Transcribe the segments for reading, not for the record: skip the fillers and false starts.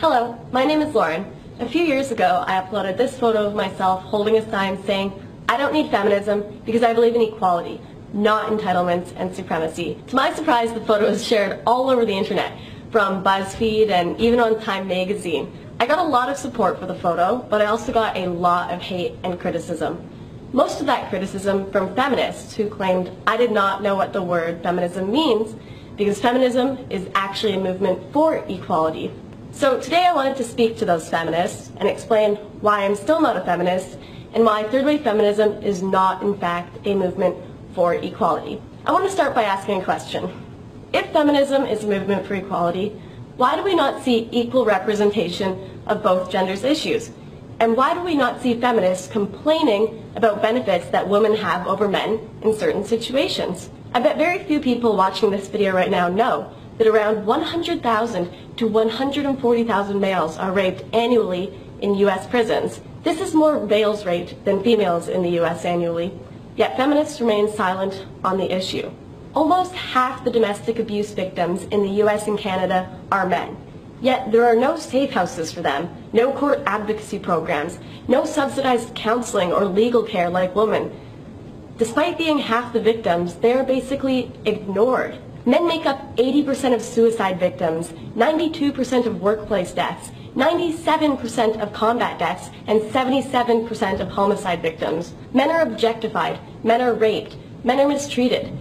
Hello, my name is Lauren. A few years ago, I uploaded this photo of myself holding a sign saying, "I don't need feminism because I believe in equality, not entitlements and supremacy." To my surprise, the photo was shared all over the internet, from BuzzFeed and even on Time magazine. I got a lot of support for the photo, but I also got a lot of hate and criticism. Most of that criticism from feminists who claimed I did not know what the word feminism means because feminism is actually a movement for equality. So today I wanted to speak to those feminists and explain why I'm still not a feminist and why third-wave feminism is not, in fact, a movement for equality. I want to start by asking a question. If feminism is a movement for equality, why do we not see equal representation of both genders' issues? And why do we not see feminists complaining about benefits that women have over men in certain situations? I bet very few people watching this video right now know that around 100,000 to 140,000 males are raped annually in U.S. prisons. This is more males raped than females in the U.S. annually, yet feminists remain silent on the issue. Almost half the domestic abuse victims in the U.S. and Canada are men, yet there are no safe houses for them, no court advocacy programs, no subsidized counseling or legal care like women. Despite being half the victims, they are basically ignored. Men make up 80% of suicide victims, 92% of workplace deaths, 97% of combat deaths, and 77% of homicide victims. Men are objectified, men are raped, men are mistreated.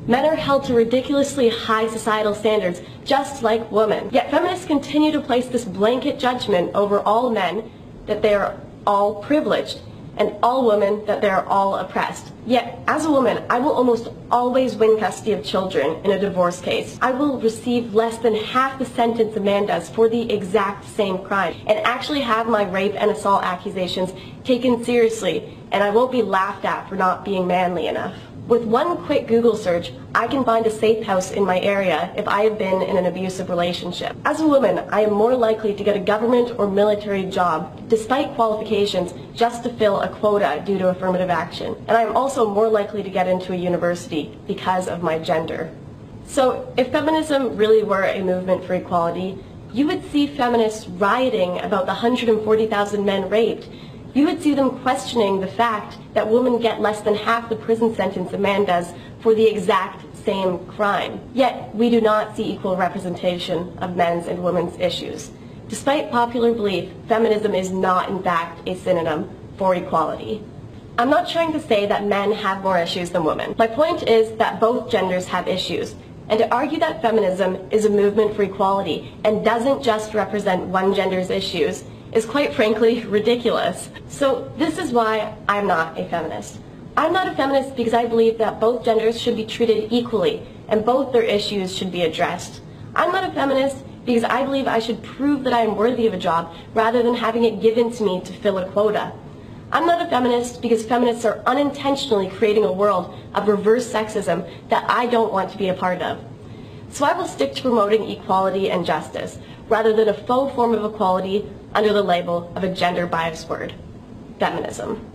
Men are held to ridiculously high societal standards, just like women. Yet feminists continue to place this blanket judgment over all men that they are all privileged, and all women that they are all oppressed. Yet, as a woman, I will almost always win custody of children in a divorce case. I will receive less than half the sentence a man does for the exact same crime, and actually have my rape and assault accusations taken seriously, and I won't be laughed at for not being manly enough. With one quick Google search, I can find a safe house in my area if I have been in an abusive relationship. As a woman, I am more likely to get a government or military job, despite qualifications, just to fill a quota due to affirmative action. And I am also more likely to get into a university because of my gender. So, if feminism really were a movement for equality, you would see feminists rioting about the 140,000 men raped. You would see them questioning the fact that women get less than half the prison sentence a man does for the exact same crime. Yet, we do not see equal representation of men's and women's issues. Despite popular belief, feminism is not, in fact, a synonym for equality. I'm not trying to say that men have more issues than women. My point is that both genders have issues. And to argue that feminism is a movement for equality and doesn't just represent one gender's issues is quite frankly ridiculous. So this is why I'm not a feminist. I'm not a feminist because I believe that both genders should be treated equally and both their issues should be addressed. I'm not a feminist because I believe I should prove that I am worthy of a job rather than having it given to me to fill a quota. I'm not a feminist because feminists are unintentionally creating a world of reverse sexism that I don't want to be a part of. So I will stick to promoting equality and justice rather than a faux form of equality under the label of a gender-biased word, feminism.